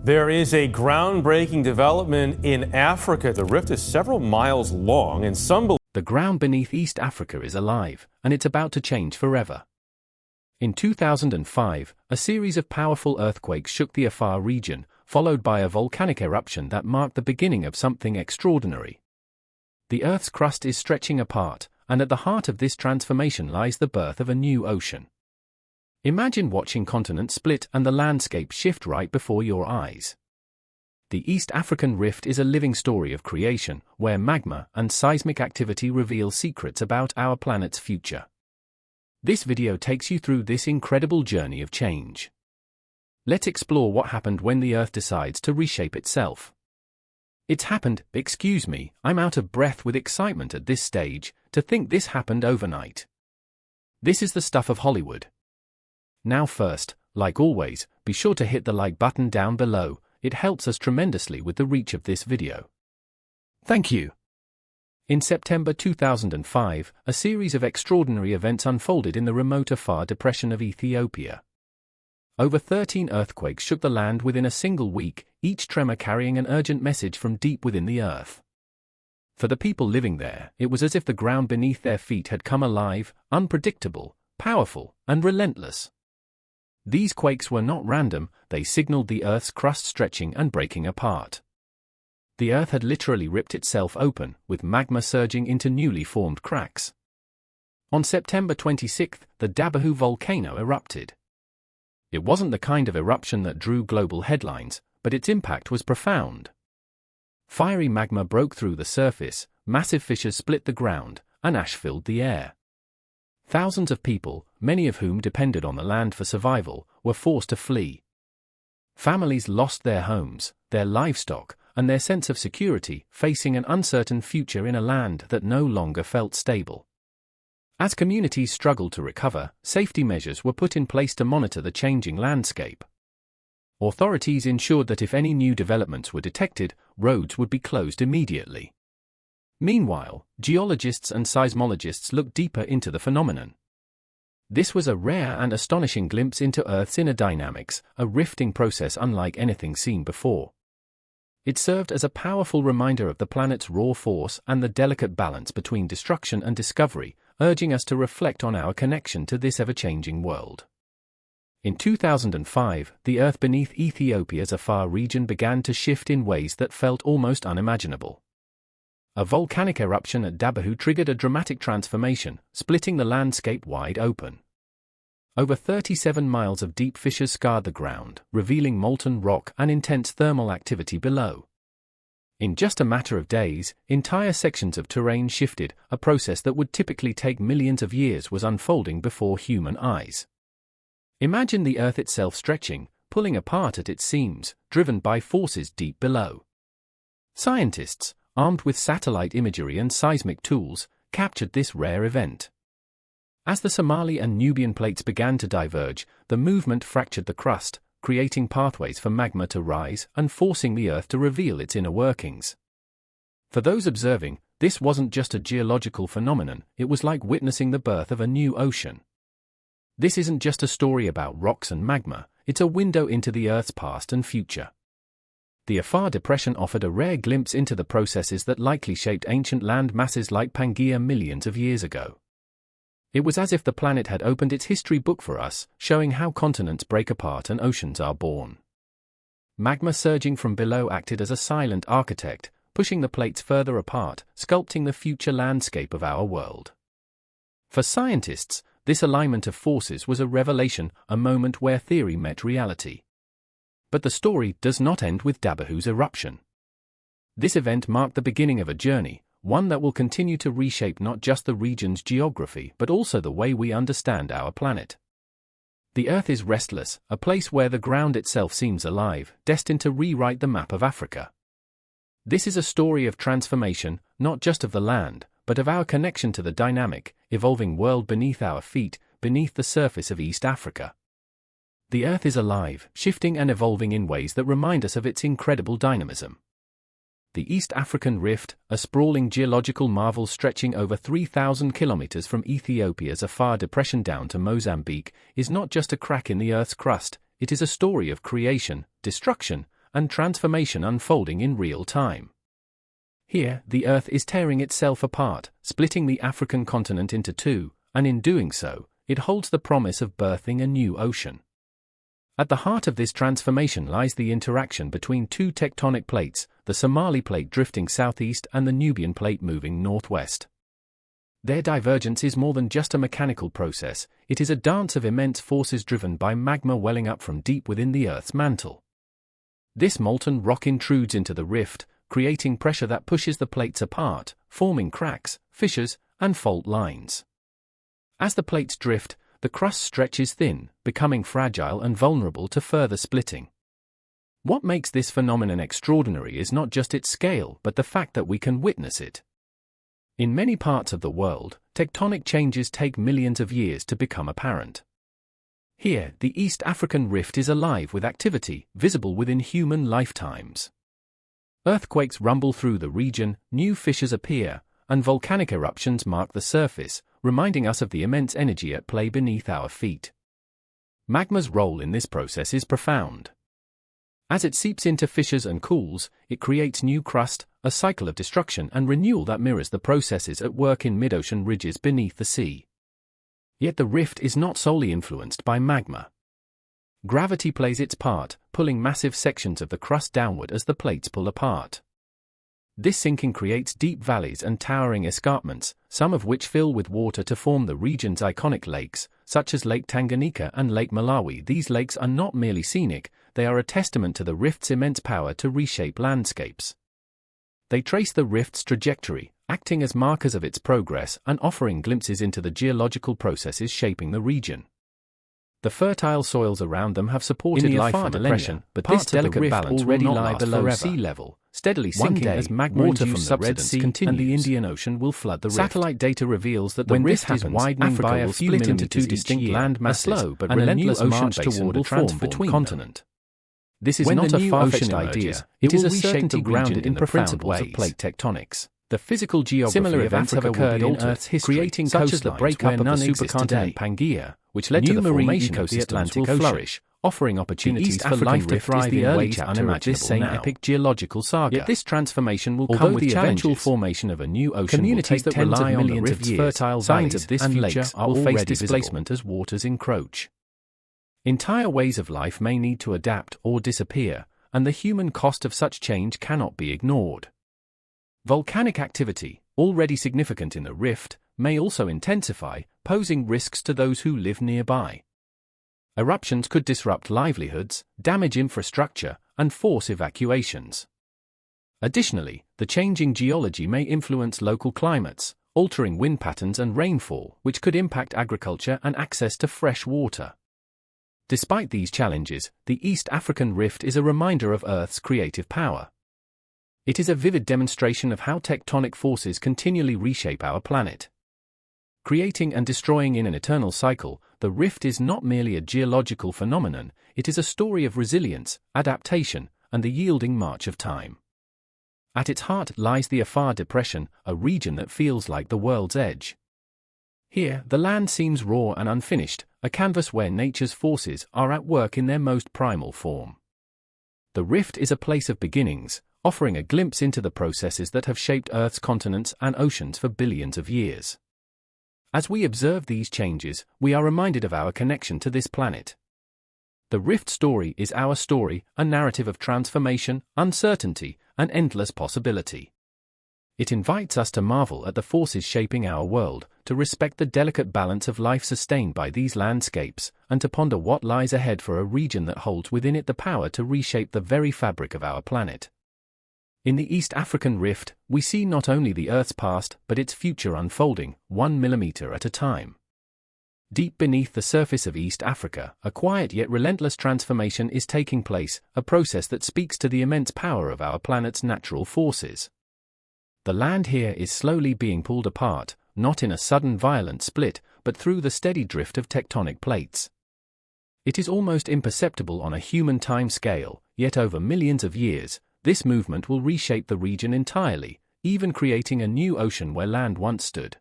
There is a groundbreaking development in Africa. The rift is several miles long, and some believe the ground beneath East Africa is alive, and it's about to change forever. In 2005, a series of powerful earthquakes shook the Afar region, followed by a volcanic eruption that marked the beginning of something extraordinary. The Earth's crust is stretching apart, and at the heart of this transformation lies the birth of a new ocean. Imagine watching continents split and the landscape shift right before your eyes. The East African Rift is a living story of creation, where magma and seismic activity reveal secrets about our planet's future. This video takes you through this incredible journey of change. Let's explore what happened when the Earth decides to reshape itself. It's happened, excuse me, I'm out of breath with excitement at this stage, to think this happened overnight. This is the stuff of Hollywood. Now first, like always, be sure to hit the like button down below, it helps us tremendously with the reach of this video. Thank you. In September 2005, a series of extraordinary events unfolded in the remote Afar depression of Ethiopia. Over 13 earthquakes shook the land within a single week, each tremor carrying an urgent message from deep within the earth. For the people living there, it was as if the ground beneath their feet had come alive, unpredictable, powerful, and relentless. These quakes were not random, they signaled the Earth's crust stretching and breaking apart. The Earth had literally ripped itself open, with magma surging into newly formed cracks. On September 26, the Dabahu volcano erupted. It wasn't the kind of eruption that drew global headlines, but its impact was profound. Fiery magma broke through the surface, massive fissures split the ground, and ash filled the air. Thousands of people, many of whom depended on the land for survival, were forced to flee. Families lost their homes, their livestock, and their sense of security, facing an uncertain future in a land that no longer felt stable. As communities struggled to recover, safety measures were put in place to monitor the changing landscape. Authorities ensured that if any new developments were detected, roads would be closed immediately. Meanwhile, geologists and seismologists looked deeper into the phenomenon. This was a rare and astonishing glimpse into Earth's inner dynamics, a rifting process unlike anything seen before. It served as a powerful reminder of the planet's raw force and the delicate balance between destruction and discovery, urging us to reflect on our connection to this ever-changing world. In 2005, the Earth beneath Ethiopia's Afar region began to shift in ways that felt almost unimaginable. A volcanic eruption at Dabahu triggered a dramatic transformation, splitting the landscape wide open. Over 37 miles of deep fissures scarred the ground, revealing molten rock and intense thermal activity below. In just a matter of days, entire sections of terrain shifted, a process that would typically take millions of years was unfolding before human eyes. Imagine the Earth itself stretching, pulling apart at its seams, driven by forces deep below. Scientists, armed with satellite imagery and seismic tools, captured this rare event. As the Somali and Nubian plates began to diverge, the movement fractured the crust, creating pathways for magma to rise and forcing the Earth to reveal its inner workings. For those observing, this wasn't just a geological phenomenon, it was like witnessing the birth of a new ocean. This isn't just a story about rocks and magma, it's a window into the Earth's past and future. The Afar depression offered a rare glimpse into the processes that likely shaped ancient land masses like Pangaea millions of years ago. It was as if the planet had opened its history book for us, showing how continents break apart and oceans are born. Magma surging from below acted as a silent architect, pushing the plates further apart, sculpting the future landscape of our world. For scientists, this alignment of forces was a revelation, a moment where theory met reality. But the story does not end with Dabahu's eruption. This event marked the beginning of a journey, one that will continue to reshape not just the region's geography but also the way we understand our planet. The Earth is restless, a place where the ground itself seems alive, destined to rewrite the map of Africa. This is a story of transformation, not just of the land, but of our connection to the dynamic, evolving world beneath our feet, beneath the surface of East Africa. The Earth is alive, shifting and evolving in ways that remind us of its incredible dynamism. The East African Rift, a sprawling geological marvel stretching over 3,000 kilometers from Ethiopia's Afar depression down to Mozambique, is not just a crack in the Earth's crust, it is a story of creation, destruction, and transformation unfolding in real time. Here, the Earth is tearing itself apart, splitting the African continent into two, and in doing so, it holds the promise of birthing a new ocean. At the heart of this transformation lies the interaction between two tectonic plates, the Somali plate drifting southeast and the Nubian plate moving northwest. Their divergence is more than just a mechanical process, it is a dance of immense forces driven by magma welling up from deep within the Earth's mantle. This molten rock intrudes into the rift, creating pressure that pushes the plates apart, forming cracks, fissures, and fault lines. As the plates drift, the crust stretches thin, becoming fragile and vulnerable to further splitting. What makes this phenomenon extraordinary is not just its scale but the fact that we can witness it. In many parts of the world, tectonic changes take millions of years to become apparent. Here, the East African rift is alive with activity, visible within human lifetimes. Earthquakes rumble through the region, new fissures appear, and volcanic eruptions mark the surface, reminding us of the immense energy at play beneath our feet. Magma's role in this process is profound. As it seeps into fissures and cools, it creates new crust, a cycle of destruction and renewal that mirrors the processes at work in mid-ocean ridges beneath the sea. Yet the rift is not solely influenced by magma. Gravity plays its part, pulling massive sections of the crust downward as the plates pull apart. This sinking creates deep valleys and towering escarpments, some of which fill with water to form the region's iconic lakes, such as Lake Tanganyika and Lake Malawi. These lakes are not merely scenic, they are a testament to the rift's immense power to reshape landscapes. They trace the rift's trajectory, acting as markers of its progress and offering glimpses into the geological processes shaping the region. The fertile soils around them have supported life for millennia, but this delicate balance already lie below sea level, steadily sinking as magma-induced subsidence continues, and the Indian Ocean will flood the rift. Satellite data reveals that the rift is widening by a few millimeters into two distinct land masses, slow but relentless march toward a transformed continent. This is not a far-fetched idea, it is a certainty grounded in the principles of plate tectonics. The physical geography of Africa occurred in Earth's history, creating such as the breakup of the supercontinent Pangaea, which led to the formation of the Atlantic Ocean, flourish, offering opportunities for life to thrive in ways unimaginable this same epic geological saga. Yet this transformation will come with the eventual formation of a new ocean. Communities that rely on the rift's fertile signs of this future will face displacement as waters encroach. Entire ways of life may need to adapt or disappear, and the human cost of such change cannot be ignored. Volcanic activity, already significant in the rift, may also intensify, posing risks to those who live nearby. Eruptions could disrupt livelihoods, damage infrastructure, and force evacuations. Additionally, the changing geology may influence local climates, altering wind patterns and rainfall, which could impact agriculture and access to fresh water. Despite these challenges, the East African rift is a reminder of Earth's creative power. It is a vivid demonstration of how tectonic forces continually reshape our planet. Creating and destroying in an eternal cycle, the rift is not merely a geological phenomenon, it is a story of resilience, adaptation, and the yielding march of time. At its heart lies the Afar Depression, a region that feels like the world's edge. Here, the land seems raw and unfinished, a canvas where nature's forces are at work in their most primal form. The rift is a place of beginnings, offering a glimpse into the processes that have shaped Earth's continents and oceans for billions of years. As we observe these changes, we are reminded of our connection to this planet. The rift story is our story, a narrative of transformation, uncertainty, and endless possibility. It invites us to marvel at the forces shaping our world, to respect the delicate balance of life sustained by these landscapes, and to ponder what lies ahead for a region that holds within it the power to reshape the very fabric of our planet. In the East African rift, we see not only the Earth's past but its future unfolding, 1 millimeter at a time. Deep beneath the surface of East Africa, a quiet yet relentless transformation is taking place, a process that speaks to the immense power of our planet's natural forces. The land here is slowly being pulled apart, not in a sudden violent split, but through the steady drift of tectonic plates. It is almost imperceptible on a human time scale, yet over millions of years, this movement will reshape the region entirely, even creating a new ocean where land once stood.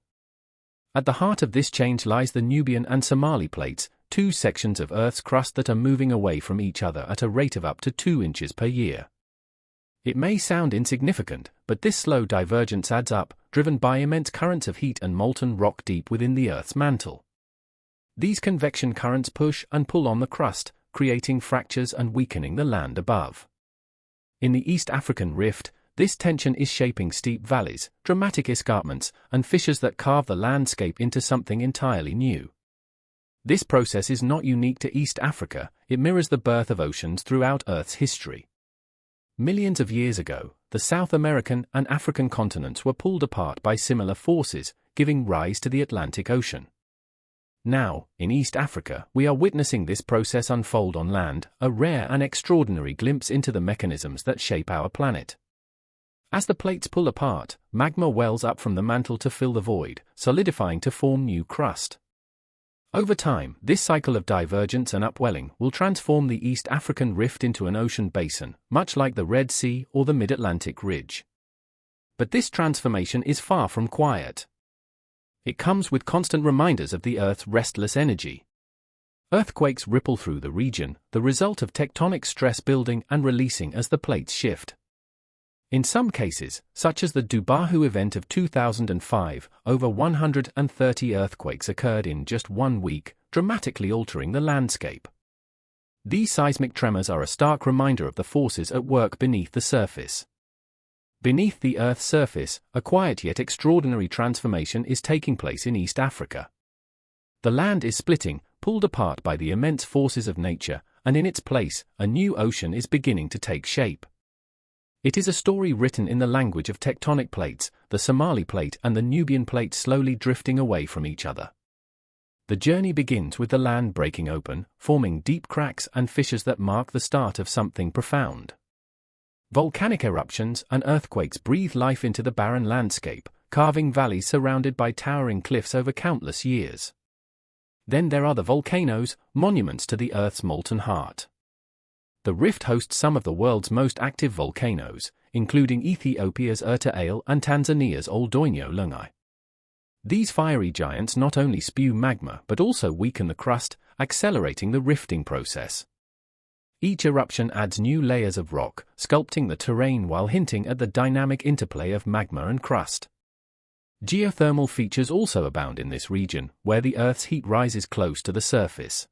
At the heart of this change lies the Nubian and Somali plates, two sections of Earth's crust that are moving away from each other at a rate of up to 2 inches per year. It may sound insignificant, but this slow divergence adds up, driven by immense currents of heat and molten rock deep within the Earth's mantle. These convection currents push and pull on the crust, creating fractures and weakening the land above. In the East African Rift, this tension is shaping steep valleys, dramatic escarpments, and fissures that carve the landscape into something entirely new. This process is not unique to East Africa, it mirrors the birth of oceans throughout Earth's history. Millions of years ago, the South American and African continents were pulled apart by similar forces, giving rise to the Atlantic Ocean. Now, in East Africa, we are witnessing this process unfold on land, a rare and extraordinary glimpse into the mechanisms that shape our planet. As the plates pull apart, magma wells up from the mantle to fill the void, solidifying to form new crust. Over time, this cycle of divergence and upwelling will transform the East African Rift into an ocean basin, much like the Red Sea or the Mid-Atlantic Ridge. But this transformation is far from quiet. It comes with constant reminders of the Earth's restless energy. Earthquakes ripple through the region, the result of tectonic stress building and releasing as the plates shift. In some cases, such as the Dubahu event of 2005, over 130 earthquakes occurred in just 1 week, dramatically altering the landscape. These seismic tremors are a stark reminder of the forces at work beneath the surface. Beneath the Earth's surface, a quiet yet extraordinary transformation is taking place in East Africa. The land is splitting, pulled apart by the immense forces of nature, and in its place, a new ocean is beginning to take shape. It is a story written in the language of tectonic plates, the Somali Plate and the Nubian Plate slowly drifting away from each other. The journey begins with the land breaking open, forming deep cracks and fissures that mark the start of something profound. Volcanic eruptions and earthquakes breathe life into the barren landscape, carving valleys surrounded by towering cliffs over countless years. Then there are the volcanoes, monuments to the Earth's molten heart. The rift hosts some of the world's most active volcanoes, including Ethiopia's Erta Ale and Tanzania's Ol Doinyo Lungai. These fiery giants not only spew magma but also weaken the crust, accelerating the rifting process. Each eruption adds new layers of rock, sculpting the terrain while hinting at the dynamic interplay of magma and crust. Geothermal features also abound in this region, where the Earth's heat rises close to the surface.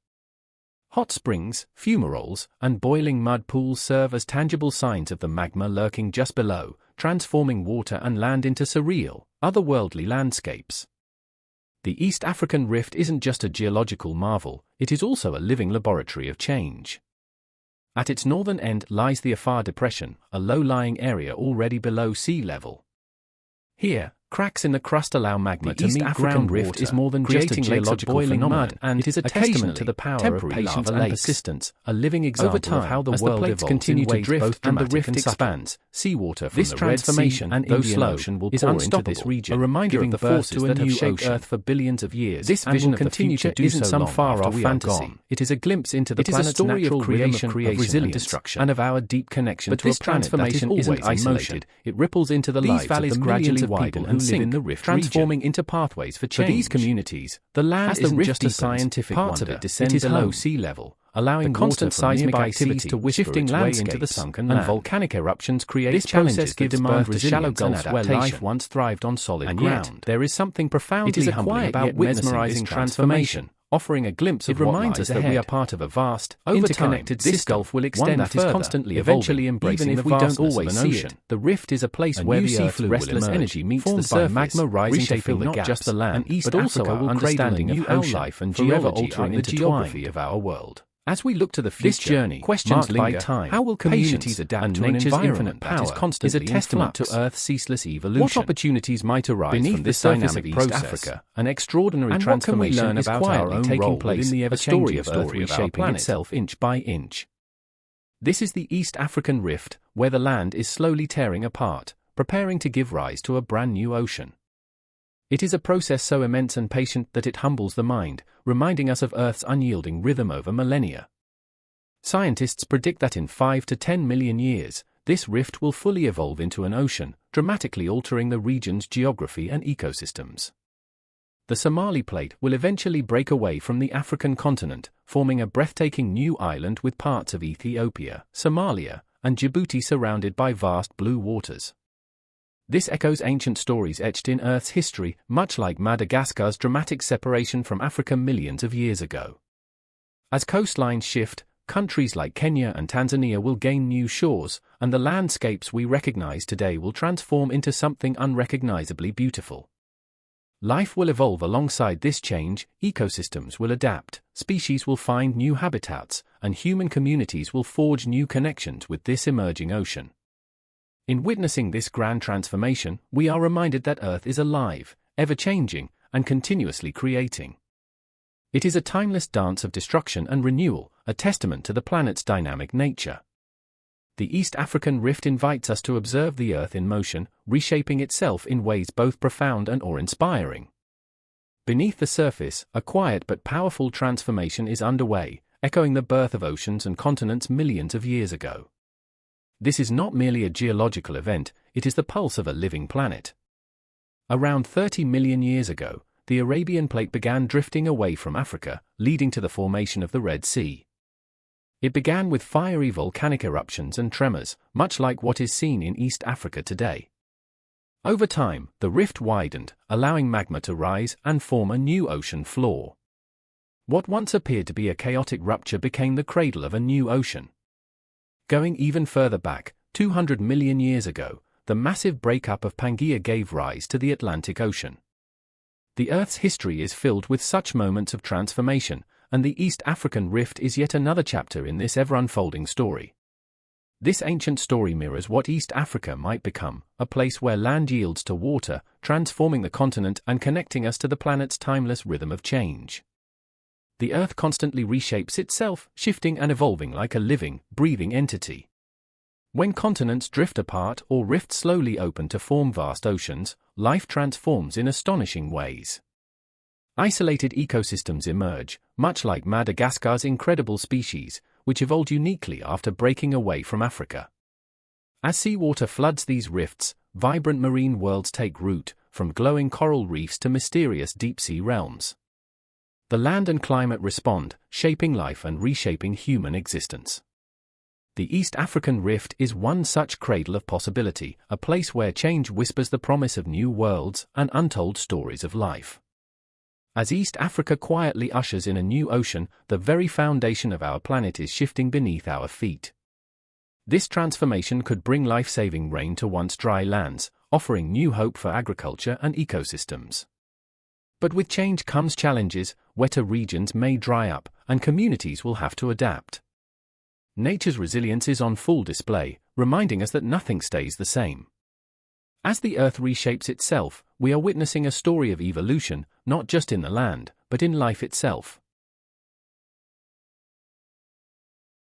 Hot springs, fumaroles, and boiling mud pools serve as tangible signs of the magma lurking just below, transforming water and land into surreal, otherworldly landscapes. The East African Rift isn't just a geological marvel, it is also a living laboratory of change. At its northern end lies the Afar Depression, a low-lying area already below sea level. Here, cracks in the crust allow magma to meet groundwater. Rift is more than just a geological phenomenon, and it is a testament to the power of patience and persistence, a living example of how the world evolves continue to drift and the rift expands. Seawater from the Red Sea and Indian Ocean will pour into this region, a reminder of the forces that have shaped Earth for billions of years. This vision of the future isn't some far-off fantasy. It is a glimpse into the planet's natural creation, resilience, destruction, and of our deep connection to a planet that is always isolated. It ripples into the lives of the millions of people who live in the rift, transforming into pathways for change. For these communities, the land isn't just a scientific wonder, it is below sea level, allowing the constant seismic activity to whisper its way into the sunken land. And volcanic eruptions create challenges that demand shallow gulfs where life once thrived on solid ground. Yet, there is something profoundly humbling about mesmerizing transformation, offering a glimpse of what reminds us that we are part of a vast, interconnected system. This gulf will extend that is constantly eventually embracing even if we don't always see it. The rift is a place where the Earth's restless energy meets the surface, magma rising to fill not just the land, but also our understanding of how life and geology are the geography of our world. As we look to the future, this journey, questions linger. By time, how will communities adapt to nature's infinite power is a testament to Earth's ceaseless evolution. What opportunities might arise beneath from this dynamic East Africa? An extraordinary transformation is quietly taking place in the ever-changing story of reshaping itself inch by inch. This is the East African Rift, where the land is slowly tearing apart, preparing to give rise to a brand new ocean. It is a process so immense and patient that it humbles the mind, reminding us of Earth's unyielding rhythm over millennia. Scientists predict that in 5 to 10 million years, this rift will fully evolve into an ocean, dramatically altering the region's geography and ecosystems. the Somali Plate will eventually break away from the African continent, forming a breathtaking new island with parts of Ethiopia, Somalia, and Djibouti surrounded by vast blue waters. This echoes ancient stories etched in Earth's history, much like Madagascar's dramatic separation from Africa millions of years ago. As coastlines shift, countries like Kenya and Tanzania will gain new shores, and the landscapes we recognize today will transform into something unrecognizably beautiful. Life will evolve alongside this change, ecosystems will adapt, species will find new habitats, and human communities will forge new connections with this emerging ocean. In witnessing this grand transformation, we are reminded that Earth is alive, ever-changing, and continuously creating. It is a timeless dance of destruction and renewal, a testament to the planet's dynamic nature. The East African Rift invites us to observe the Earth in motion, reshaping itself in ways both profound and awe-inspiring. Beneath the surface, a quiet but powerful transformation is underway, echoing the birth of oceans and continents millions of years ago. This is not merely a geological event, it is the pulse of a living planet. Around 30 million years ago, the Arabian Plate began drifting away from Africa, leading to the formation of the Red Sea. It began with fiery volcanic eruptions and tremors, much like what is seen in East Africa today. Over time, the rift widened, allowing magma to rise and form a new ocean floor. What once appeared to be a chaotic rupture became the cradle of a new ocean. Going even further back, 200 million years ago, the massive breakup of Pangaea gave rise to the Atlantic Ocean. The Earth's history is filled with such moments of transformation, and the East African Rift is yet another chapter in this ever-unfolding story. This ancient story mirrors what East Africa might become, a place where land yields to water, transforming the continent and connecting us to the planet's timeless rhythm of change. The Earth constantly reshapes itself, shifting and evolving like a living, breathing entity. When continents drift apart or rifts slowly open to form vast oceans, life transforms in astonishing ways. Isolated ecosystems emerge, much like Madagascar's incredible species, which evolved uniquely after breaking away from Africa. As seawater floods these rifts, vibrant marine worlds take root, from glowing coral reefs to mysterious deep-sea realms. The land and climate respond, shaping life and reshaping human existence. The East African Rift is one such cradle of possibility, a place where change whispers the promise of new worlds and untold stories of life. As East Africa quietly ushers in a new ocean, the very foundation of our planet is shifting beneath our feet. This transformation could bring life-saving rain to once dry lands, offering new hope for agriculture and ecosystems. But with change comes challenges. Wetter regions may dry up, and communities will have to adapt. Nature's resilience is on full display, reminding us that nothing stays the same. As the Earth reshapes itself, we are witnessing a story of evolution, not just in the land, but in life itself.